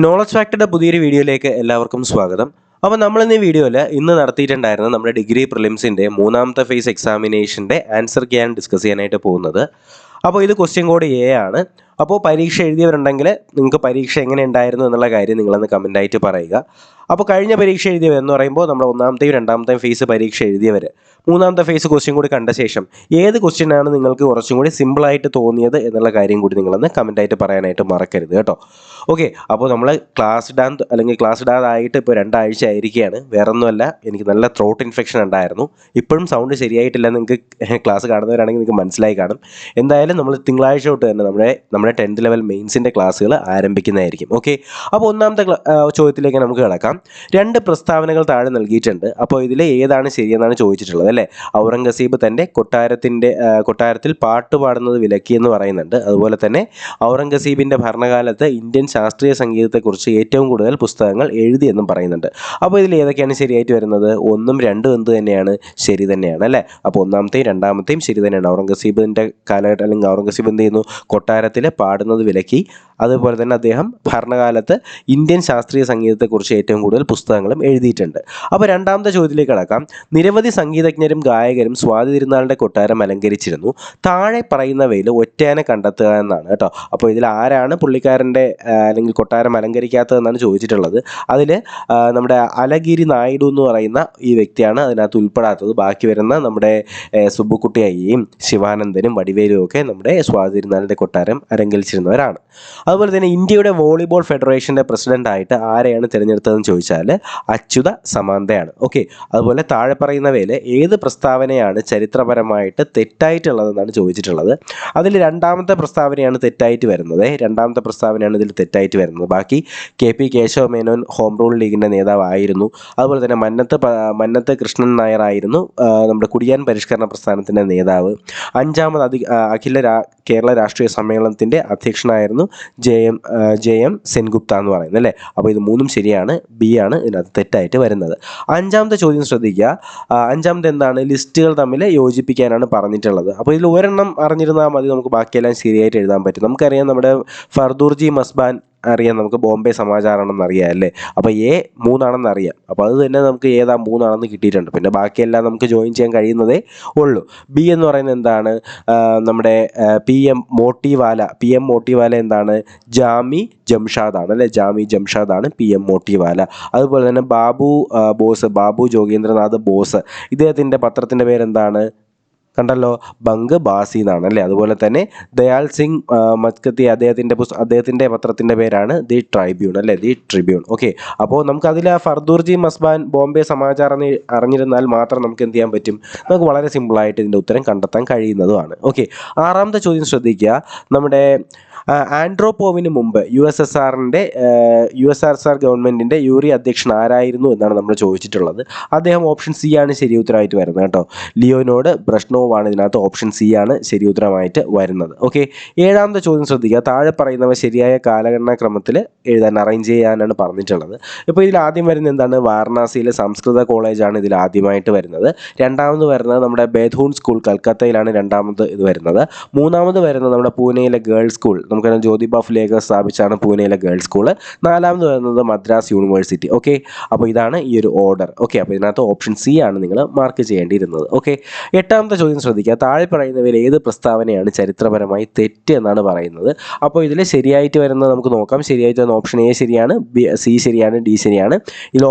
Knowledge ഫാക്ടറുടെ പുതിയൊരു വീഡിയോയിലേക്ക് എല്ലാവർക്കും സ്വാഗതം. അപ്പോൾ നമ്മളിന്ന് ഈ വീഡിയോയിൽ ഇന്ന് നടത്തിയിട്ടുണ്ടായിരുന്ന നമ്മുടെ ഡിഗ്രി പ്രിലിംസിൻ്റെ മൂന്നാമത്തെ ഫേസ് എക്സാമിനേഷൻ്റെ ആൻസർ കീയാണ് ഡിസ്കസ് ചെയ്യാനായിട്ട് പോകുന്നത്. അപ്പോൾ ഇത് ക്വസ്റ്റ്യൻ കോഡ് എ ആണ്. അപ്പോൾ പരീക്ഷ എഴുതിയവരുണ്ടെങ്കിൽ നിങ്ങൾക്ക് പരീക്ഷ എങ്ങനെ ഉണ്ടായിരുന്നു എന്നുള്ള കാര്യം നിങ്ങളൊന്ന് കമൻറ്റായിട്ട് പറയുക. അപ്പോൾ കഴിഞ്ഞ പരീക്ഷ എഴുതിയവരെന്ന് പറയുമ്പോൾ നമ്മുടെ ഒന്നാമത്തെയും രണ്ടാമത്തെയും ഫേസ് പരീക്ഷ എഴുതിയവർ മൂന്നാമത്തെ ഫേസ് ക്വസ്റ്റ്യൻ കൂടി കണ്ട ശേഷം ഏത് ക്വസ്റ്റ്യനാണ് നിങ്ങൾക്ക് കുറച്ചും കൂടി സിമ്പിളായിട്ട് തോന്നിയത് എന്നുള്ള കാര്യം കൂടി നിങ്ങളൊന്ന് കമൻറ്റായിട്ട് പറയാനായിട്ട് മറക്കരുത് കേട്ടോ. ഓക്കെ, അപ്പോൾ നമ്മൾ ക്ലാസ് ഇടാൻ അല്ലെങ്കിൽ ക്ലാസ് ഇടാതായിട്ട് ഇപ്പോൾ 2 ആഴ്ച ആയിരിക്കുകയാണ്. വേറൊന്നുമല്ല, എനിക്ക് നല്ല ത്രോട്ട് ഇൻഫെക്ഷൻ ഉണ്ടായിരുന്നു. ഇപ്പോഴും സൗണ്ട് ശരിയായിട്ടില്ല. നിങ്ങൾക്ക് ക്ലാസ് കാണുന്നവരാണെങ്കിൽ നിങ്ങൾക്ക് മനസ്സിലായി കാണും. എന്തായാലും നമ്മൾ തിങ്കളാഴ്ച തൊട്ട് തന്നെ നമ്മുടെ 10th ലെവൽ മെയിൻസിൻ്റെ ക്ലാസ്സുകൾ ആരംഭിക്കുന്നതായിരിക്കും. ഓക്കെ, അപ്പോൾ ഒന്നാമത്തെ ചോദ്യത്തിലേക്ക് നമുക്ക് കിടക്കാം. 2 പ്രസ്താവനകൾ താഴെ നൽകിയിട്ടുണ്ട്. അപ്പോൾ ഇതിൽ ഏതാണ് ശരിയെന്നാണ് ചോദിച്ചിട്ടുള്ളത് അല്ലേ. ഔറംഗസീബ് തൻ്റെ കൊട്ടാരത്തിൽ പാട്ട് പാടുന്നത് വിലക്കിയെന്ന് പറയുന്നുണ്ട്. അതുപോലെ തന്നെ ഔറംഗസീബിൻ്റെ ഭരണകാലത്ത് ഇന്ത്യൻ ശാസ്ത്രീയ സംഗീതത്തെക്കുറിച്ച് ഏറ്റവും കൂടുതൽ പുസ്തകങ്ങൾ എഴുതിയെന്നും പറയുന്നുണ്ട്. അപ്പോൾ ഇതിൽ ഏതൊക്കെയാണ് ശരിയായിട്ട് വരുന്നത്? 1ഉം 2ഉം എന്ത് തന്നെയാണ്? ശരി തന്നെയാണ് അല്ലേ. അപ്പോൾ ഒന്നാമത്തെയും രണ്ടാമത്തെയും ശരി തന്നെയാണ്. ഔറംഗസീബിൻ്റെ കാലഘട്ടം അല്ലെങ്കിൽ ഔറംഗസീബ് എന്ത് ചെയ്യുന്നു? കൊട്ടാരത്തിൽ പാടുന്നത് വിലക്കി. അതുപോലെ തന്നെ അദ്ദേഹം ഭരണകാലത്ത് ഇന്ത്യൻ ശാസ്ത്രീയ സംഗീതത്തെക്കുറിച്ച് ഏറ്റവും കൂടുതൽ പുസ്തകങ്ങളും എഴുതിയിട്ടുണ്ട്. അപ്പോൾ രണ്ടാമത്തെ ചോദ്യത്തിലേക്ക് കടക്കാം. നിരവധി സംഗീതജ്ഞരും ഗായകരും സ്വാതി തിരുനാളിൻ്റെ കൊട്ടാരം അലങ്കരിച്ചിരുന്നു. താഴെ പറയുന്നവയിൽ ഒറ്റയാനെ കണ്ടെത്തുക എന്നാണ് കേട്ടോ. അപ്പോൾ ഇതിൽ ആരാണ് പുള്ളിക്കാരൻ്റെ അല്ലെങ്കിൽ കൊട്ടാരം അലങ്കരിക്കാത്തതെന്നാണ് ചോദിച്ചിട്ടുള്ളത്. അതിൽ നമ്മുടെ അലഗിരി നായിഡു എന്ന് പറയുന്ന ഈ വ്യക്തിയാണ് അതിനകത്ത് ഉൾപ്പെടാത്തത്. ബാക്കി വരുന്ന നമ്മുടെ സുബ്ബുക്കുട്ടി അയ്യയും ശിവാനന്ദനും വടിവേലും ഒക്കെ നമ്മുടെ സ്വാതി തിരുനാളിൻ്റെ കൊട്ടാരം അലങ്കരിച്ചിരുന്നവരാണ്. അതുപോലെ തന്നെ ഇന്ത്യയുടെ വോളിബോൾ ഫെഡറേഷൻ്റെ പ്രസിഡൻ്റായിട്ട് ആരെയാണ് തിരഞ്ഞെടുത്തതെന്ന് ചോദിച്ചാൽ അച്യുത സമാന്തയാണ്. ഓക്കെ, അതുപോലെ താഴെ പറയുന്നവയിൽ ഏത് പ്രസ്താവനയാണ് ചരിത്രപരമായിട്ട് തെറ്റായിട്ടുള്ളതെന്നാണ് ചോദിച്ചിട്ടുള്ളത്. അതിൽ രണ്ടാമത്തെ പ്രസ്താവനയാണ് തെറ്റായിട്ട് വരുന്നത്. രണ്ടാമത്തെ പ്രസ്താവനയാണ് ഇതിൽ തെറ്റായിട്ട് വരുന്നത്. ബാക്കി KP Kesava Menon home rule ലീഗിൻ്റെ നേതാവായിരുന്നു. അതുപോലെ തന്നെ മന്നത്ത് കൃഷ്ണൻ നായർ ആയിരുന്നു നമ്മുടെ കുടിയാൻ പരിഷ്കരണ പ്രസ്ഥാനത്തിൻ്റെ നേതാവ്. 5ാമത് അഖില കേരള രാഷ്ട്രീയ സമ്മേളനത്തിൻ്റെ അധ്യക്ഷനായിരുന്നു JM സെൻഗുപ്ത എന്ന് പറയുന്നത് അല്ലേ. അപ്പോൾ ഇത് 3ഉം ശരിയാണ്. B ആണ് ഇതിനകത്ത് തെറ്റായിട്ട് വരുന്നത്. 5ാമത്തെ ചോദ്യം ശ്രദ്ധിക്കുക. 5ാമത് എന്താണ്? ലിസ്റ്റുകൾ തമ്മിൽ യോജിപ്പിക്കാനാണ് പറഞ്ഞിട്ടുള്ളത്. അപ്പോൾ ഇതിൽ ഒരെണ്ണം അറിഞ്ഞിരുന്നാൽ മതി, നമുക്ക് ബാക്കിയെല്ലാം ശരിയായിട്ട് എഴുതാൻ പറ്റും. നമുക്കറിയാം നമ്മുടെ ഫർദൂർജി മസ്ബാൻ അറിയാം, നമുക്ക് ബോംബെ സമാചാറാണെന്ന് അറിയാം അല്ലേ. അപ്പോൾ A 3 ആണെന്ന് അറിയാം. അപ്പോൾ അത് തന്നെ നമുക്ക് ഏതാ 3 ആണെന്ന് കിട്ടിയിട്ടുണ്ട്. പിന്നെ ബാക്കിയെല്ലാം നമുക്ക് ജോയിൻ ചെയ്യാൻ കഴിയുന്നതേ ഉള്ളൂ. B എന്ന് പറയുന്നത് എന്താണ്? നമ്മുടെ PM മോട്ടിവാല എന്താണ്? ജാമി ജംഷാദാണ് അല്ലേ. ജാമി ജംഷാദാണ് PM മോട്ടിവാല. അതുപോലെ തന്നെ ബാബു ജോഗേന്ദ്രനാഥ് ബോസ്, ഇദ്ദേഹത്തിൻ്റെ പത്രത്തിൻ്റെ പേരെന്താണ്? കണ്ടല്ലോ, ബംഗ് ബാസി എന്നാണ് അല്ലേ. അതുപോലെ തന്നെ ദയാൽ സിംഗ് മത്കത്തി, അദ്ദേഹത്തിൻ്റെ പത്രത്തിൻ്റെ പേരാണ് ദി ട്രൈബ്യൂൺ അല്ലേ, ദി ട്രിബ്യൂൺ. ഓക്കെ, അപ്പോൾ നമുക്കതിൽ ഫർദൂർജി മസ്ബാൻ ബോംബെ സമാചാർ എന്ന് അറിഞ്ഞിരുന്നാൽ മാത്രം നമുക്ക് എന്ത് ചെയ്യാൻ പറ്റും? നമുക്ക് വളരെ സിമ്പിളായിട്ട് ഇതിൻ്റെ ഉത്തരം കണ്ടെത്താൻ കഴിയുന്നതുമാണ്. ഓക്കെ, 6ാമത്തെ ചോദ്യം ശ്രദ്ധിക്കുക. നമ്മുടെ ആൻഡ്രോപോവിന് മുമ്പ് USSR ഗവൺമെൻറ്റിൻ്റെ യൂറി അധ്യക്ഷൻ ആരായിരുന്നു എന്നാണ് നമ്മൾ ചോദിച്ചിട്ടുള്ളത്. അദ്ദേഹം ഓപ്ഷൻ C ആണ് ശരി ഉത്തരമായിട്ട് വരുന്നത് കേട്ടോ. ലിയോനോഡ് ബ്രഷ്നോവ് ആണ് ഇതിനകത്ത്. ഓപ്ഷൻ C ആണ് ശരി ഉത്തരമായിട്ട് വരുന്നത്. ഓക്കെ, 7ാമത്തെ ചോദ്യം ശ്രദ്ധിക്കുക. താഴെ പറയുന്നവ ശരിയായ കാലഗണനാ ക്രമത്തിൽ അറേഞ്ച് ചെയ്യാനാണ് പറഞ്ഞിട്ടുള്ളത്. ഇപ്പോൾ ഇതിൽ ആദ്യം വരുന്നത് എന്താണ്? വാരണാസിയിലെ സംസ്കൃത കോളേജാണ് ഇതിൽ ആദ്യമായിട്ട് വരുന്നത്. രണ്ടാമത് വരുന്നത് നമ്മുടെ ബേധൂൺ സ്കൂൾ, കൽക്കത്തയിലാണ് രണ്ടാമത് ഇത് വരുന്നത്. മൂന്നാമത് വരുന്നത് നമ്മുടെ പൂനെയിലെ ഗേൾസ് സ്കൂൾ, നമുക്കറിയാം ജ്യോതിബ ഫുലെ സ്ഥാപിച്ചാണ് പൂനെയിലെ ഗേൾസ് സ്കൂൾ. 4ാമത് വരുന്നത് മദ്രാസ് യൂണിവേഴ്സിറ്റി. ഓക്കെ, അപ്പോൾ ഇതാണ് ഈ ഒരു ഓർഡർ. ഓക്കെ, അപ്പോൾ ഇതിനകത്ത് ഓപ്ഷൻ C ആണ് നിങ്ങൾ മാർക്ക് ചെയ്യേണ്ടിയിരുന്നത്. ഓക്കെ, 8ാമത്തെ ചോദ്യം ശ്രദ്ധിക്കുക. താഴെ പറയുന്നവയിൽ ഏത് പ്രസ്താവനയാണ് ചരിത്രപരമായി തെറ്റ് എന്നാണ് പറയുന്നത്. അപ്പോൾ ഇതിൽ ശരിയായിട്ട് വരുന്നത് നമുക്ക് നോക്കാം. ശരിയായിട്ട് വരുന്ന ഓപ്ഷൻ A ശരിയാണ്, C ശരിയാണ്, D ശരിയാണ്. ഇതിൽ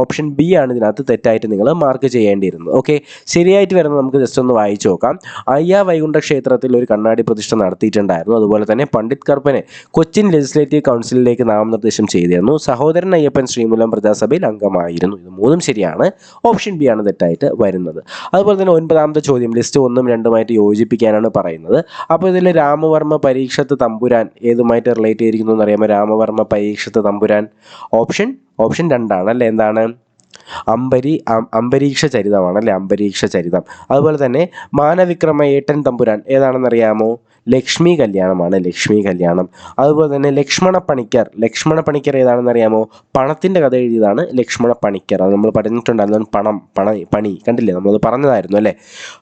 ഓപ്ഷൻ B ആണ് ഇതിനകത്ത് തെറ്റായിട്ട് നിങ്ങൾ മാർക്ക് ചെയ്യേണ്ടിയിരുന്നത്. ഓക്കെ, ശരിയായിട്ട് വരുന്നത് നമുക്ക് ജസ്റ്റ് ഒന്ന് വായിച്ചു നോക്കാം. അയ്യ വൈകുണ്ഠ ക്ഷേത്രത്തിൽ ഒരു കണ്ണാടി പ്രതിഷ്ഠ നടത്തിയിട്ടുണ്ടായിരുന്നു. അതുപോലെ തന്നെ പണ്ഡിറ്റ് കർപ്പനെ കൊച്ചിൻ ലെജിസ്ലേറ്റീവ് കൗൺസിലിലേക്ക് നാമനിർദ്ദേശം ചെയ്തിരുന്നു. സഹോദരൻ അയ്യപ്പൻ ശ്രീമൂലം പ്രജാസഭയിൽ അംഗമായിരുന്നു. ഇത് 3ഉം ശരിയാണ്. ഓപ്ഷൻ B ആണ് തെറ്റായിട്ട് വരുന്നത്. അതുപോലെ തന്നെ 9ാമത്തെ ചോദ്യം ലിസ്റ്റ് 1ഉം 2ഉമായിട്ട് യോജിപ്പിക്കാനാണ് പറയുന്നത്. അപ്പോൾ ഇതിൽ രാമവർമ്മ പരീക്ഷത്ത് തമ്പുരാൻ ഏതുമായിട്ട് റിലേറ്റ് ചെയ്തിരിക്കുന്നു എന്നറിയാമോ? രാമവർമ്മ പരീക്ഷത്ത് തമ്പുരാൻ ഓപ്ഷൻ 2 ആണ് അല്ലേ. എന്താണ്? അംബരീക്ഷ ചരിതമാണ് അല്ലേ, അംബരീക്ഷ ചരിതം. അതുപോലെ തന്നെ മാനവിക്രമ ഏട്ടൻ തമ്പുരാൻ ഏതാണെന്നറിയാമോ? ലക്ഷ്മി കല്യാണമാണ്, ലക്ഷ്മി കല്യാണം. അതുപോലെ തന്നെ ലക്ഷ്മണ പണിക്കർ ഏതാണെന്ന് അറിയാമോ? പണത്തിൻ്റെ കഥ എഴുതിയതാണ് ലക്ഷ്മണ പണിക്കർ. അത് നമ്മൾ പറഞ്ഞിട്ടുണ്ടായിരുന്നു. പണി കണ്ടില്ലേ, നമ്മളത് പറഞ്ഞതായിരുന്നു അല്ലേ.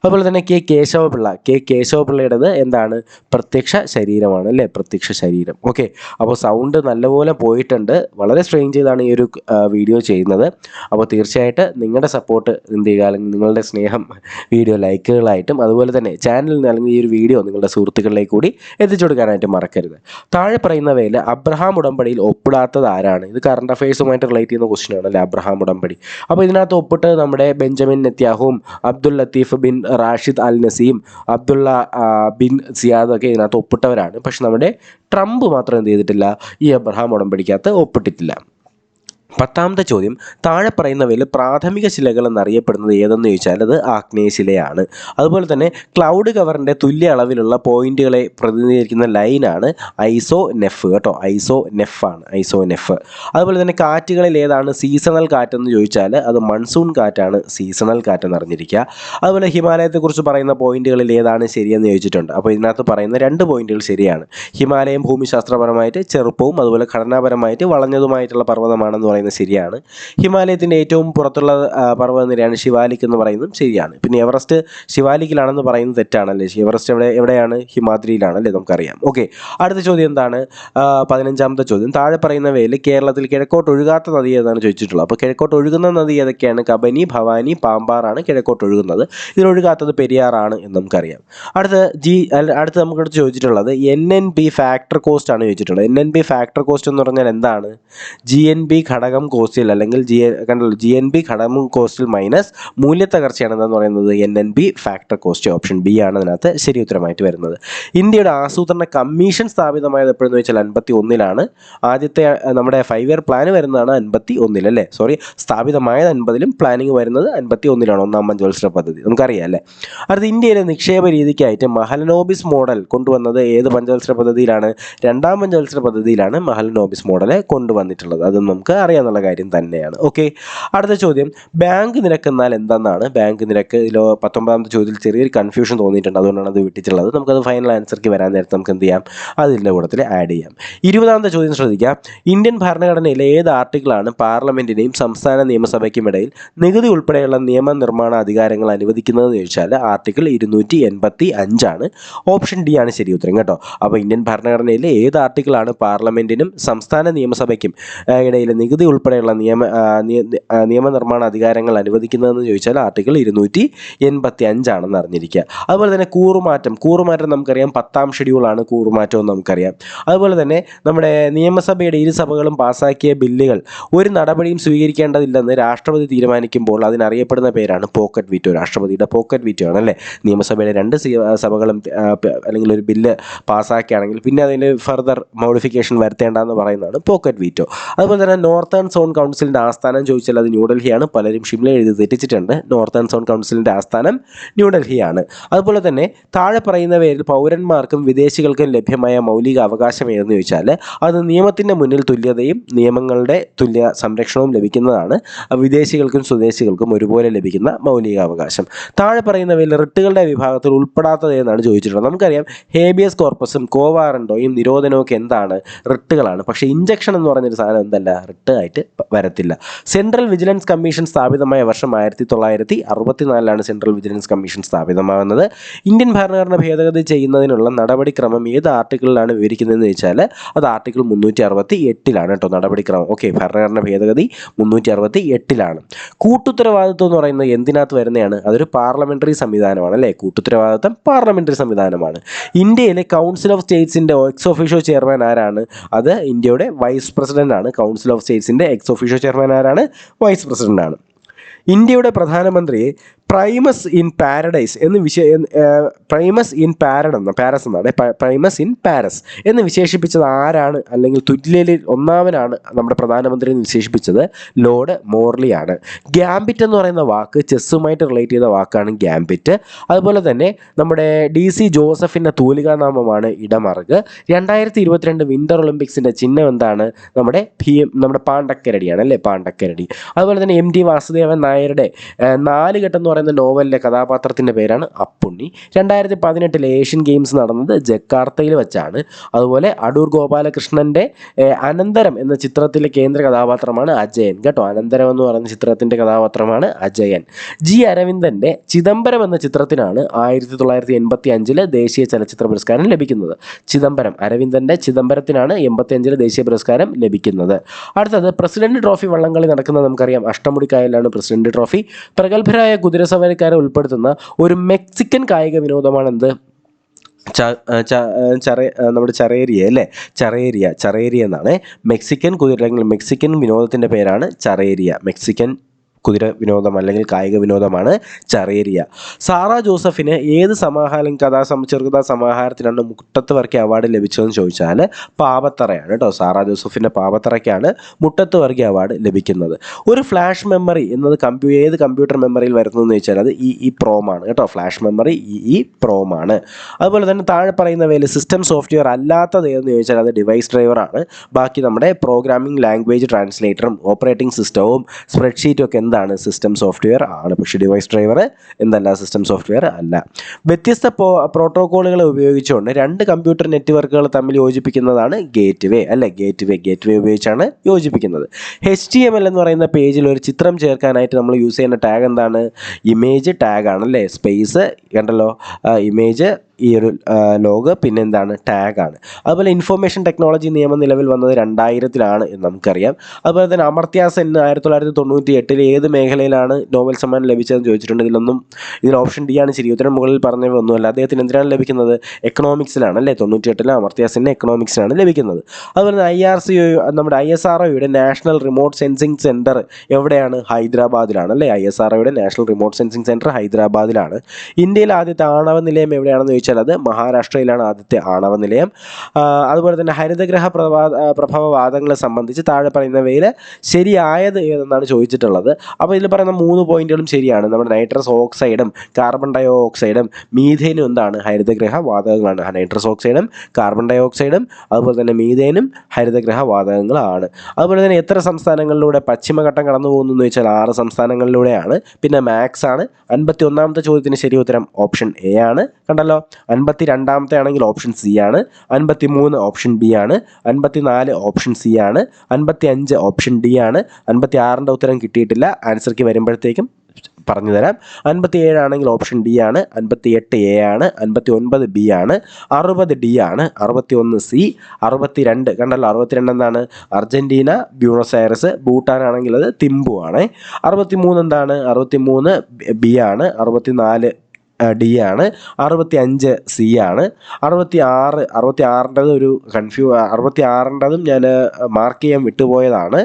അതുപോലെ തന്നെ കെ കേശവപിള്ളയുടേത് എന്താണ്? പ്രത്യക്ഷ ശരീരമാണ് അല്ലേ, പ്രത്യക്ഷ ശരീരം. ഓക്കെ, അപ്പോൾ സൗണ്ട് നല്ലപോലെ പോയിട്ടുണ്ട്. വളരെ സ്ട്രെയിൻ ചെയ്താണ് ഈ ഒരു വീഡിയോ ചെയ്യുന്നത്. അപ്പോൾ തീർച്ചയായിട്ടും നിങ്ങളുടെ സപ്പോർട്ട് എന്ത് ചെയ്യുക, അല്ലെങ്കിൽ നിങ്ങളുടെ സ്നേഹം വീഡിയോ ലൈക്കുകളായിട്ടും അതുപോലെ തന്നെ ചാനലിൽ അല്ലെങ്കിൽ ഈ ഒരു വീഡിയോ നിങ്ങളുടെ സുഹൃത്തുക്കളിലേക്ക് കൂടി എത്തിച്ചു കൊടുക്കാനായിട്ട് മറക്കരുത്. താഴെ പറയുന്നവയിൽ അബ്രഹാം ഉടമ്പടിയിൽ ഒപ്പിടാത്തത് ആരാണ്? ഇത് കറണ്ട് അഫയേഴ്സുമായിട്ട് റിലേറ്റ് ചെയ്യുന്ന ക്വസ്റ്റ്യൻ ആണല്ലേ, അബ്രഹാം ഉടമ്പടി. അപ്പോൾ ഇതിനകത്ത് ഒപ്പിട്ട് നമ്മുടെ ബെഞ്ചമിൻ നെത്യാഹുവും Abdul Latif bin Rashid Al Naseem Abdullah bin Ziyad ഒക്കെ ഇതിനകത്ത് ഒപ്പിട്ടവരാണ്. പക്ഷെ നമ്മുടെ ട്രംപ് മാത്രം എന്ത് ചെയ്തിട്ടില്ല, ഈ അബ്രഹാം ഉടമ്പടിക്കകത്ത് ഒപ്പിട്ടിട്ടില്ല. 10ാമത്തെ ചോദ്യം, താഴെ പറയുന്നവയിൽ പ്രാഥമിക ശിലകൾ എന്നറിയപ്പെടുന്നത് ഏതെന്ന് ചോദിച്ചാൽ അത് ആഗ്നേയശിലയാണ്. അതുപോലെ തന്നെ ക്ലൗഡ് കവറിൻ്റെ തുല്യ അളവിലുള്ള പോയിന്റുകളെ പ്രതിനിധീകരിക്കുന്ന ലൈനാണ് ഐസോനെഫ് കേട്ടോ, ഐസോനെഫ്. അതുപോലെ തന്നെ കാറ്റുകളിൽ ഏതാണ് സീസണൽ കാറ്റെന്ന് ചോദിച്ചാൽ അത് മൺസൂൺ കാറ്റാണ് സീസണൽ കാറ്റെന്ന് അറിഞ്ഞിരിക്കുക. അതുപോലെ ഹിമാലയത്തെക്കുറിച്ച് പറയുന്ന പോയിന്റുകളിൽ ഏതാണ് ശരിയെന്ന് ചോദിച്ചിട്ടുണ്ട്. അപ്പോൾ ഇതിനകത്ത് പറയുന്ന 2 പോയിന്റുകൾ ശരിയാണ്. ഹിമാലയം ഭൂമിശാസ്ത്രപരമായിട്ട് ചെറുപ്പവും അതുപോലെ ഘടനാപരമായിട്ട് വളഞ്ഞതുമായിട്ടുള്ള പർവ്വതമാണെന്ന് പറയുന്നത് ശരിയാണ്. ഹിമാലയത്തിൻ്റെ ഏറ്റവും പുറത്തുള്ള പർവ്വതനിരയാണ് ശിവാലിക് എന്ന് പറയുന്നതും ശരിയാണ്. പിന്നെ എവറസ്റ്റ് ശിവാലിക്കിലാണെന്ന് പറയുന്നത് തെറ്റാണല്ലേ. എവറസ്റ്റ് എവിടെയാണ്? ഹിമാദ്രിയിലാണല്ലേ, നമുക്കറിയാം. ഓക്കെ, അടുത്ത ചോദ്യം എന്താണ്? 15ാമത്തെ ചോദ്യം, താഴെ പറയുന്നവയിൽ കേരളത്തിൽ കിഴക്കോട്ട് ഒഴുകാത്ത നദി ഏതാണ് ചോദിച്ചിട്ടുള്ളത്. അപ്പോൾ കിഴക്കോട്ട് ഒഴുകുന്ന നദി ഏതൊക്കെയാണ്? കബനി, ഭവാനി, പാമ്പാറാണ് കിഴക്കോട്ട് ഒഴുകുന്നത്. ഇതിലൊഴുകാത്തത് പെരിയാറാണ് എന്ന് നമുക്കറിയാം. അടുത്ത് നമുക്ക് ചോദിച്ചിട്ടുള്ളത് NNP ഫാക്ടർ കോസ്റ്റ് ആണ് ചോദിച്ചിട്ടുള്ളത്. NNP ഫാക്ടർ കോസ്റ്റ് എന്ന് പറഞ്ഞാൽ എന്താണ്? GNP ഘടകം കോസ്റ്റിൽ അല്ലെങ്കിൽ GNP ഘടകം കോസ്റ്റിൽ മൈനസ് മൂല്യത്തകർച്ചയാണ് എന്താണെന്ന് പറയുന്നത് NNP factor cost. Option B ആണ് അതിനകത്ത് ശരി ഉത്തരമായിട്ട് വരുന്നത്. ഇന്ത്യയുടെ ആസൂത്രണ കമ്മീഷൻ സ്ഥാപിതമായത് എപ്പോഴെന്ന് വെച്ചാൽ 51-ലാണ്. ആദ്യത്തെ നമ്മുടെ 5 ഇയർ പ്ലാൻ വരുന്നതാണ് 51-ൽ അല്ലേ, സ്ഥാപിതമായത് 50-ലും പ്ലാനിങ് വരുന്നത് 51-ലാണ്, 1-ാം പഞ്ചവത്സര പദ്ധതി, നമുക്കറിയാം അല്ലേ. അടുത്ത ഇന്ത്യയിലെ നിക്ഷേപ രീതിക്കായിട്ട് മഹലനോബിസ് മോഡൽ കൊണ്ടുവന്നത് ഏത് പഞ്ചവത്സര പദ്ധതിയിലാണ്? 2-ാം പഞ്ചവത്സര പദ്ധതിയിലാണ് മഹലനോബിസ് മോഡൽ കൊണ്ടുവന്നിട്ടുള്ളത്. അതും നമുക്ക് അറിയാവുന്ന കാര്യം തന്നെയാണ്. ഓക്കെ, അടുത്ത ചോദ്യം, ബാങ്ക് നിരക്ക് എന്നാൽ എന്തെന്നാണ്? ബാങ്ക് നിരക്ക് 19ാമത്തെ ചോദ്യത്തിൽ ചെറിയൊരു കൺഫ്യൂഷൻ തോന്നിയിട്ടുണ്ട്, അതുകൊണ്ടാണ് അത് വിട്ടിട്ടുള്ളത്. നമുക്കത് ഫൈനൽ ആൻസർക്ക് വരാൻ നേരത്തെ നമുക്ക് എന്ത് ചെയ്യാം, അതിൻ്റെ കൂട്ടത്തിൽ ആഡ് ചെയ്യാം. 20ാമത്തെ ചോദ്യം ശ്രദ്ധിക്കാം. ഇന്ത്യൻ ഭരണഘടനയിലെ ഏത് ആർട്ടിക്കിളാണ് പാർലമെന്റിനെയും സംസ്ഥാന നിയമസഭയ്ക്കും ഇടയിൽ നികുതി ഉൾപ്പെടെയുള്ള നിയമനിർമ്മാണ അധികാരങ്ങൾ അനുവദിക്കുന്നതെന്ന് ചോദിച്ചാൽ ആർട്ടിക്കിൾ 285 ആണ്. ഓപ്ഷൻ ഡി ആണ് ശരി ഉത്തരം കേട്ടോ. അപ്പോൾ ഇന്ത്യൻ ഭരണഘടനയിലെ ഏത് ആർട്ടിക്കിളാണ് പാർലമെന്റിനും സംസ്ഥാന നിയമസഭയ്ക്കും ഇടയിൽ നികുതി ഉൾപ്പെടെയുള്ള നിയമനിർമ്മാണ അധികാരങ്ങൾ അനുവദിക്കുന്നതെന്ന് ചോദിച്ചാൽ ആർട്ടിക്കിൾ 285 ആണെന്ന് അറിഞ്ഞിരിക്കുക. അതുപോലെ തന്നെ കൂറുമാറ്റം നമുക്കറിയാം 10ാം ഷെഡ്യൂളാണ് കൂറുമാറ്റം എന്ന് നമുക്കറിയാം. അതുപോലെ തന്നെ നമ്മുടെ നിയമസഭയുടെ ഇരു സഭകളും പാസ്സാക്കിയ ബില്ലുകൾ ഒരു നടപടിയും സ്വീകരിക്കേണ്ടതില്ലെന്ന് രാഷ്ട്രപതി തീരുമാനിക്കുമ്പോൾ അതിനറിയപ്പെടുന്ന പേരാണ് പോക്കറ്റ് വീറ്റോ. രാഷ്ട്രപതിയുടെ പോക്കറ്റ് വീറ്റോ ആണല്ലേ. നിയമസഭയുടെ 2 സഭകളും അല്ലെങ്കിൽ ഒരു ബില്ല് പാസ്സാക്കുകയാണെങ്കിൽ പിന്നെ അതിന് ഫർദർ മോഡിഫിക്കേഷൻ വരുത്തേണ്ടെന്ന് പറയുന്നതാണ് പോക്കറ്റ് വീറ്റോ. അതുപോലെ തന്നെ നോർത്തേൺ സോൺ കൗൺസിലിൻ്റെ ആസ്ഥാനം ചോദിച്ചാൽ അത് ന്യൂഡൽഹിയാണ്. പലരും ഷിംല എഴുതി തെറ്റിച്ചിട്ടുണ്ട്. നോർത്തേൺ സോൺ കൗൺസിലിൻ്റെ ആസ്ഥാനം ന്യൂഡൽഹിയാണ്. അതുപോലെ തന്നെ താഴെ പറയുന്നവയിൽ പൗരന്മാർക്കും വിദേശികൾക്കും ലഭ്യമായ മൗലിക അവകാശം ഏതെന്ന് ചോദിച്ചാൽ അത് നിയമത്തിൻ്റെ മുന്നിൽ തുല്യതയും നിയമങ്ങളുടെ തുല്യ സംരക്ഷണവും ലഭിക്കുന്നതാണ്. വിദേശികൾക്കും സ്വദേശികൾക്കും ഒരുപോലെ ലഭിക്കുന്ന മൗലിക അവകാശം. താഴെ പറയുന്നവയിൽ റിട്ടുകളുടെ വിഭാഗത്തിൽ ഉൾപ്പെടാത്തത് എന്നാണ് ചോദിച്ചിട്ടുള്ളത്. നമുക്കറിയാം ഹേബിയസ് കോർപ്പസും കോവാറൻറ്റോയും നിരോധനവും ഒക്കെ എന്താണ്? റിട്ടുകളാണ്. പക്ഷേ ഇഞ്ചക്ഷൻ എന്ന് പറഞ്ഞൊരു സാധനം എന്തല്ല, റിട്ട് ആയിട്ട് വരത്തില്ല. സെൻട്രൽ വിജിലൻസ് കമ്മീഷൻ സ്ഥാപിതമായ വർഷം 1964-ലാണ് സെൻട്രൽ വിജിലൻസ് കമ്മീഷൻ സ്ഥാപിതമാകുന്നത്. ഇന്ത്യൻ ഭരണഘടന ഭേദഗതി ചെയ്യുന്നതിനുള്ള നടപടിക്രമം ഏത് ആർട്ടിക്കിളിലാണ് വിവരിക്കുന്നതെന്ന് ചോദിച്ചാൽ അത് ആർട്ടിക്കിൾ 368-ലാണ് കേട്ടോ നടപടിക്രമം. ഓക്കെ, ഭരണഘടന ഭേദഗതി 368-ലാണ്. കൂട്ടുത്തരവാദിത്വം എന്ന് പറയുന്നത് എന്തിനകത്ത് വരുന്നതാണ്? അതൊരു പാർലമെന്ററി സംവിധാനമാണ് അല്ലേ. കൂട്ടുത്തരവാദിത്വം പാർലമെന്ററി സംവിധാനമാണ്. ഇന്ത്യയിലെ കൗൺസിൽ ഓഫ് സ്റ്റേറ്റ്സിൻ്റെ എക്സ് ഒഫീഷ്യോ ചെയർമാൻ ആരാണ്? അത് ഇന്ത്യയുടെ വൈസ് പ്രസിഡന്റ് ആണ്. കൗൺസിൽ ഓഫ് സ്റ്റേറ്റ്സിൻ്റെ എക്സ് ഒഫീഷ്യോ ചെയർമാൻ ആരാണ്? വൈസ് പ്രസിഡന്റ് ആണ്. ഇന്ത്യയുടെ പ്രധാനമന്ത്രിയെ പ്രൈമസ് ഇൻ പാരഡൈസ് എന്ന് വിശേഷിപ്പിച്ചത് ആരാണ്? അല്ലെങ്കിൽ തുല്യരിൽ ഒന്നാമനാണ് നമ്മുടെ പ്രധാനമന്ത്രി എന്ന് വിശേഷിപ്പിച്ചത് ലോർഡ് മോർലിയാണ്. ഗ്യാമ്പിറ്റ് എന്ന് പറയുന്ന വാക്ക് ചെസ്സുമായിട്ട് റിലേറ്റ് ചെയ്ത വാക്കാണ് ഗ്യാമ്പിറ്റ്. അതുപോലെ തന്നെ നമ്മുടെ DC ജോസഫിൻ്റെ തൂലികാനാമമാണ് ഇടമറുക്. 2022 വിൻ്റർ ഒളിമ്പിക്സിൻ്റെ ചിഹ്നം എന്താണ്? നമ്മുടെ പാണ്ടക്കരടിയാണ് അല്ലേ, പാണ്ടക്കരടി. അതുപോലെ തന്നെ MT വാസുദേവൻ നായരുടെ 4 ഘട്ടം എന്ന് പറയുന്ന നോവലിലെ കഥാപാത്രത്തിൻ്റെ പേരാണ് അപ്പുണ്ണി. 2018 ഏഷ്യൻ ഗെയിംസ് നടന്നത് ജക്കാർത്തയിൽ വെച്ചാണ്. അതുപോലെ അടൂർ ഗോപാലകൃഷ്ണൻ്റെ അനന്തരം എന്ന ചിത്രത്തിലെ കേന്ദ്ര കഥാപാത്രമാണ് അജയൻ കേട്ടോ. അനന്തരം എന്ന് പറയുന്ന ചിത്രത്തിൻ്റെ കഥാപാത്രമാണ് അജയൻ. ജി അരവിന്ദൻ്റെ ചിദംബരം എന്ന ചിത്രത്തിനാണ് 1985 ദേശീയ ചലച്ചിത്ര പുരസ്കാരം ലഭിക്കുന്നത്. ചിദംബരം, അരവിന്ദൻ്റെ ചിദംബരത്തിനാണ് 85 ദേശീയ പുരസ്കാരം ലഭിക്കുന്നത്. അടുത്തത് പ്രസിഡന്റ് ട്രോഫി വള്ളംകളി നടക്കുന്നത് നമുക്കറിയാം. അഷ്ടമുടിക്കായലിലാണ് പ്രസിഡന്റ് ട്രോഫി. പ്രഗത്ഭരായ കുതിരസവാരിക്കാരെ ഉൾപ്പെടുത്തുന്ന ഒരു മെക്സിക്കൻ കായിക വിനോദമാണെന്ത്? നമ്മുടെ ചറേരിയ അല്ലേ, ചറേരിയ എന്നാണ്. മെക്സിക്കൻ വിനോദത്തിൻ്റെ പേരാണ് ചറേരിയ. മെക്സിക്കൻ കുതിര വിനോദം അല്ലെങ്കിൽ കായിക വിനോദമാണ് ചറേരിയ. സാറാ ജോസഫിന് ഏത് ചെറുകഥാ സമാഹാരത്തിനാണ് മുട്ടത്ത് വർക്കി അവാർഡ് ലഭിച്ചതെന്ന് ചോദിച്ചാൽ പാപത്തറയാണ് കേട്ടോ. സാറാ ജോസഫിൻ്റെ പാപത്തറയ്ക്കാണ് മുട്ടത്ത് വർക്കി അവാർഡ് ലഭിക്കുന്നത്. ഒരു ഫ്ലാഷ് മെമ്മറി എന്നത് ഏത് കമ്പ്യൂട്ടർ മെമ്മറിയിൽ വരുന്നതെന്ന് ചോദിച്ചാൽ അത് EEPROM കേട്ടോ. Flash memory EEPROM. അതുപോലെ തന്നെ താഴെ പറയുന്നവയിൽ സിസ്റ്റം സോഫ്റ്റ്വെയർ അല്ലാത്തത് ഏതെന്ന് ചോദിച്ചാൽ അത് ഡിവൈസ് ഡ്രൈവറാണ്. ബാക്കി നമ്മുടെ പ്രോഗ്രാമിംഗ് ലാംഗ്വേജ് ട്രാൻസ്ലേറ്ററും ഓപ്പറേറ്റിംഗ് സിസ്റ്റവും സ്പ്രെഡ്ഷീറ്റും ഒക്കെ എന്താണ്? സിസ്റ്റം സോഫ്റ്റ്വെയർ ആണ്. പക്ഷേ ഡിവൈസ് ഡ്രൈവർ എന്തല്ല, സിസ്റ്റം സോഫ്റ്റ്വെയർ അല്ല. വ്യത്യസ്ത പ്രോട്ടോക്കോളുകളെ ഉപയോഗിച്ചുകൊണ്ട് രണ്ട് കമ്പ്യൂട്ടർ നെറ്റ്വർക്കുകൾ തമ്മിൽ യോജിപ്പിക്കുന്നതാണ് ഗേറ്റ്വേ അല്ലേ. ഗേറ്റ്വേ ഉപയോഗിച്ചാണ് യോജിപ്പിക്കുന്നത്. HTML എന്ന് പറയുന്ന പേജിൽ ഒരു ചിത്രം ചേർക്കാനായിട്ട് നമ്മൾ യൂസ് ചെയ്യുന്ന ടാഗ് എന്താണ്? ഇമേജ് ടാഗ് ആണല്ലേ. സ്പേസ് കണ്ടല്ലോ, ഇമേജ് ഈ ഒരു ലോഗ്, പിന്നെ എന്താണ്? ടാഗാണ്. അതുപോലെ ഇൻഫർമേഷൻ ടെക്നോളജി നിയമം നിലവിൽ വന്നത് 2000 എന്ന് നമുക്കറിയാം. അതുപോലെ തന്നെ അമർത്യ സെൻ 1998 ഏത് മേഖലയിലാണ് നോബൽ സമ്മാനം ലഭിച്ചതെന്ന് ചോദിച്ചിട്ടുണ്ട്. ഇതിൽ ഓപ്ഷൻ ഡി ആണ് ശരി ഉത്തരം. മുകളിൽ പറഞ്ഞവയൊന്നുമല്ല. അദ്ദേഹത്തിന് എന്തിനാണ് ലഭിക്കുന്നത്? എക്കണോമിക്സിലാണ് അല്ലേ. 98 അമർത്യ സെന്നിന് എക്കണോമിക്സിനാണ് ലഭിക്കുന്നത്. അതുപോലെ തന്നെ നമ്മുടെ ISROയുടെ നാഷണൽ റിമോട്ട് സെൻസിങ് സെൻറ്റർ എവിടെയാണ്? ഹൈദരാബാദിലാണ് അല്ലേ. ISROയുടെ നാഷണൽ റിമോട്ട് സെൻസിങ് സെൻറ്റർ ഹൈദരാബാദിലാണ്. ഇന്ത്യയിലെ ആദ്യത്തെ ആണവ നിലയം എവിടെയാണെന്ന് ചോദിച്ചാൽ അത് മഹാരാഷ്ട്രയിലാണ് ആദ്യത്തെ ആണവ നിലയം. അതുപോലെ തന്നെ ഹരിതഗ്രഹ പ്രഭാവവാദങ്ങളെ സംബന്ധിച്ച് താഴെ പറയുന്നവയിൽ ശരിയായത് ഏതെന്നാണ് ചോദിച്ചിട്ടുള്ളത്. അപ്പോൾ ഇതിൽ പറയുന്ന 3 പോയിന്റുകളും ശരിയാണ്. നമ്മുടെ നൈട്രസ് ഓക്സൈഡും കാർബൺ ഡൈ ഓക്സൈഡും മീഥേനും എന്താണ്? ഹരിതഗ്രഹ വാതകങ്ങളാണ്. നൈട്രസ് ഓക്സൈഡും കാർബൺ ഡൈ ഓക്സൈഡും അതുപോലെ തന്നെ മീഥേനും ഹരിതഗ്രഹ വാതകങ്ങളാണ്. അതുപോലെ തന്നെ എത്ര സംസ്ഥാനങ്ങളിലൂടെ പശ്ചിമഘട്ടം കടന്നു പോകുന്നു എന്ന് ചോദിച്ചാൽ 6 സംസ്ഥാനങ്ങളിലൂടെയാണ്. പിന്നെ മാത്സ് ആണ്. 51ാമത്തെ ചോദ്യത്തിന് ശരി ഉത്തരം ഓപ്ഷൻ എ ആണ്. കണ്ടല്ലോ. 52ാമത്തെ ആണെങ്കിൽ ഓപ്ഷൻ സി ആണ്. 53 ഓപ്ഷൻ ബി ആണ്. 54 ഓപ്ഷൻ സി ആണ്. 55 ഓപ്ഷൻ ഡി ആണ്. 56ന്റെ ഉത്തരം കിട്ടിയിട്ടില്ല. ആൻസർ കീ വരുമ്പോഴത്തേക്കും പറഞ്ഞു തരാം. 57 ആണെങ്കിൽ ഓപ്ഷൻ ഡി ആണ്. 58 എ ആണ്. 59 ബി ആണ്. 60 ഡി ആണ്. 61 സി. 62 കണ്ടല്ലോ. 62 എന്താണ്? Argentina, Buenos Aires. ഭൂട്ടാൻ ആണെങ്കിൽ അത് തിമ്പു ആണ്. 63 എന്താണ്? 63 ബി ആണ്. 64 ഡി ആണ്. 65 സി ആണ്. 66ൻ്റെത് ഒരു 66ൻ്റെതും ഞാൻ മാർക്ക് ചെയ്യാൻ വിട്ടുപോയതാണ്.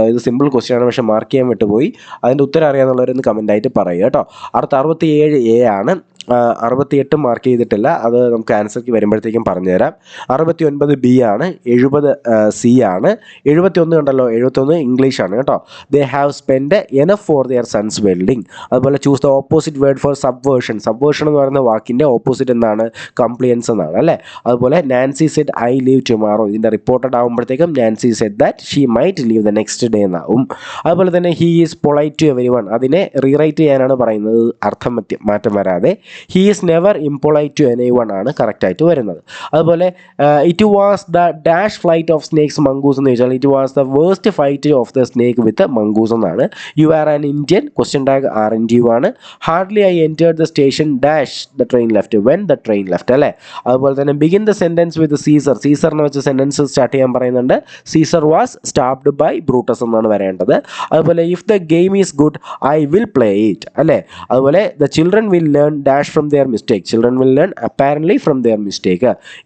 ഇത് സിമ്പിൾ ക്വസ്റ്റ്യൻ ആണ്, പക്ഷേ മാർക്ക് ചെയ്യാൻ വിട്ടുപോയി. അതിൻ്റെ ഉത്തരം അറിയാമെന്നുള്ളവരൊന്ന് കമൻ്റായിട്ട് പറയുക കേട്ടോ. 67 എ ആണ്. 68 മാർക്ക് ചെയ്തിട്ടില്ല. അത് നമുക്ക് ആൻസർക്ക് വരുമ്പോഴത്തേക്കും പറഞ്ഞുതരാം. 69 ബി ആണ്. 70 സി ആണ്. 71 കണ്ടല്ലോ. 71 ഇംഗ്ലീഷാണ് കേട്ടോ. They have spend enough for their son's വെൽഡിങ്. അതുപോലെ choose the opposite word for subversion. Subversion എന്ന് പറയുന്ന വാക്കിൻ്റെ ഓപ്പോസിറ്റ് എന്താണ്? കംപ്ലിയൻസ് എന്നാണ് അല്ലേ. അതുപോലെ Nancy said I leave tomorrow. ഇതിൻ്റെ റിപ്പോർട്ടഡ് ആകുമ്പോഴത്തേക്കും Nancy said that she might leave the next day എന്നാവും. അതുപോലെ തന്നെ he is polite to every. അതിനെ റീറൈറ്റ് ചെയ്യാനാണ് പറയുന്നത്, അർത്ഥം മാറ്റം വരാതെ. He is never impolite to any ആണ് കറക്റ്റായിട്ട് വരുന്നത്. അതുപോലെ it was the dash flight of snakes mongoose എന്ന് ചോദിച്ചാൽ it was the waste fight of the snake with mongoose എന്നാണ്. You are an Indian. Question tag RNTU ആണ്. Hardly I entered the station dash the train left when the train left അല്ലേ. അതുപോലെ തന്നെ begin the sentence with Caesar. സീസറിനെ വെച്ച് sentence start ചെയ്യാൻ പറയുന്നുണ്ട്. Caesar was stabbed by Brutus എന്നാണ് വരേണ്ടത്. അതുപോലെ if the game is good I will play it അല്ലേ. അതുപോലെ the children will learn dash from their mistake. Children will learn apparently from their mistake.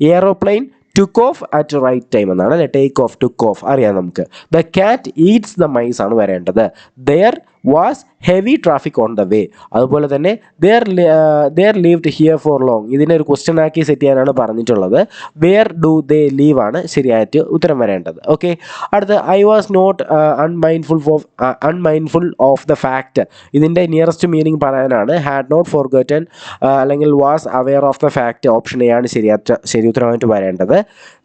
Aeroplane took off at right time എന്നാണ് അല്ലേ. Take off, took off അറിയാം നമുക്ക്. The cat eats the mice ആണ് വരേണ്ടത്. There was heavy traffic on the way. അതുപോലെ തന്നെ there lived here for long. ഇതിനെ ഒരു ക്വസ്റ്റ്യൻ ആക്കി സെറ്റ് ചെയ്യാനാണ് പറഞ്ഞിട്ടുള്ളത്. where do they live ആണ് ശരിയായിട്ട് ഉത്തരം വരേണ്ടത്. ഓക്കെ. അടുത്ത I was not unmindful of the fact. ഇതിൻ്റെ നിയറസ്റ്റ് മീനിങ് പറയാനാണ് had not forgotten അല്ലെങ്കിൽ was aware of the fact. Option A ആണ് ശരി ഉത്തരമായിട്ട് വരേണ്ടത്.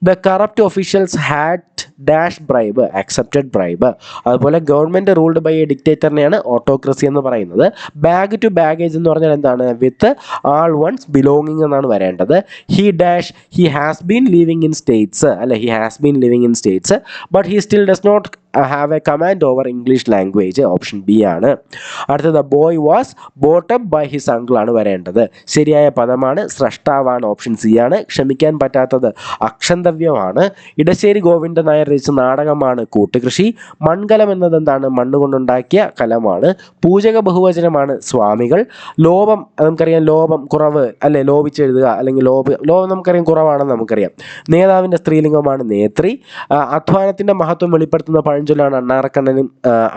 The corrupt officials had dash bribe, accepted bribe. അതുപോലെ ഗവൺമെൻറ് റൂൾഡ് ബൈ എ ഡിക്റ്റേറ്ററിനെയാണ് autocracy എന്ന് പറയുന്നത്. ബാഗ് ടു ബാഗേജ് എന്ന് പറഞ്ഞാൽ എന്താണ്? വിത്ത് ആൾ വൺസ് ബിലോങ്ങിങ് എന്നാണ് വരേണ്ടത്. He has been living in States, അല്ലെ he has been living in States but he still does not have a command over English language. Option B ആണ്. അടുത്തത് boy was bought up by his uncle ആണ് വരേണ്ടത്. ശരിയായ പദമാണ് സ്രഷ്ടാവാണ്. Option C ആണ്. ക്ഷമിക്കാൻ പറ്റാത്തത് അക്ഷന്തവ്യമാണ്. ഇടശ്ശേരി ഗോവിന്ദൻ നായർ രചിച്ച നാടകമാണ് കൂട്ടുകൃഷി. മൺകലം എന്നത് എന്താണ്? മണ്ണ് കൊണ്ടുണ്ടാക്കിയ കലമാണ്. പൂജക ബഹുവചനമാണ് സ്വാമികൾ. ലോപം നമുക്കറിയാം, ലോപം കുറവ്, അല്ലെ ലോപിച്ചെഴുതുക, അല്ലെങ്കിൽ ലോപം നമുക്കറിയാം കുറവാണെന്ന് നമുക്കറിയാം. നേതാവിൻ്റെ സ്ത്രീലിംഗമാണ് നേത്രി. അധ്വാനത്തിൻ്റെ മഹത്വം വെളിപ്പെടുത്തുന്ന പഴഞ്ചൊല്ലാണ്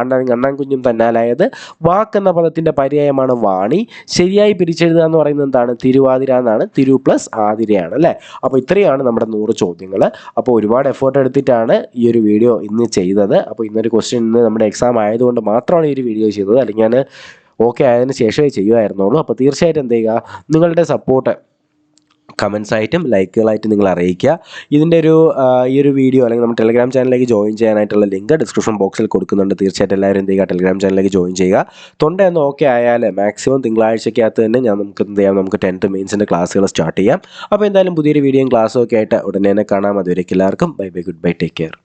അണ്ണാൻ കുഞ്ഞും തന്നാലായത്. വാക്ക് എന്ന പദത്തിൻ്റെ പര്യായമാണ് വാണി. ശരിയായി പിരിച്ചെഴുതുക എന്ന് പറയുന്നത് എന്താണ്? തിരുവാതിര എന്നാണ്. തിരു പ്ലസ് ആതിരയാണ്, അല്ലേ? അപ്പോൾ ഇത്രയാണ് നമ്മുടെ 100 ചോദ്യങ്ങൾ. അപ്പോൾ ഒരുപാട് എഫേർട്ട് എടുത്തിട്ടാണ് ഈ ഒരു വീഡിയോ ഇന്ന് ചെയ്തത്. അപ്പോൾ ഇന്നൊരു ക്വസ്റ്റ്യൻ ഇന്ന് നമ്മുടെ എക്സാം ആയതുകൊണ്ട് മാത്രമാണ് ഈ ഒരു വീഡിയോ ചെയ്തത്. അല്ലെങ്കിൽ ഞാൻ ഓക്കെ ആയതിനു ശേഷമേ ചെയ്യുമായിരുന്നുള്ളൂ. അപ്പോൾ തീർച്ചയായിട്ടും എന്ത് ചെയ്യുക, നിങ്ങളുടെ സപ്പോർട്ട് കമൻസ് ആയിട്ടും ലൈക്കുകളായിട്ടും നിങ്ങൾ അറിയിക്കുക. ഇതിൻ്റെ ഈ ഒരു വീഡിയോ അല്ലെങ്കിൽ നമ്മുടെ ടെലിഗ്രാം ചാനലിലേക്ക് ജോയിൻ ചെയ്യാനായിട്ടുള്ള ലിങ്ക് ഡിസ്ക്രിപ്ഷൻ ബോക്സിൽ കൊടുക്കുന്നുണ്ട്. തീർച്ചയായിട്ടും എല്ലാവരും എന്ത് ചെയ്യുക, ടെലിഗ്രാം ചാനലിലേക്ക് ജോയിൻ ചെയ്യുക. തൊണ്ടയൊന്ന് ഓക്കെ ആയാൽ മാക്സിമം തിങ്കളാഴ്ചക്കകത്ത് തന്നെ നമുക്ക് എന്ത് ചെയ്യാം, നമുക്ക് 10th മെയിൻസിൻ്റെ ക്ലാസ്സുകൾ സ്റ്റാർട്ട് ചെയ്യാം. അപ്പോൾ എന്തായാലും പുതിയൊരു വീഡിയോയും ക്ലാസ്സും ഒക്കെ ആയിട്ട് ഉടനെ തന്നെ കാണാം. അതുവരേക്കും എല്ലാവർക്കും bye bye, good bye, take care.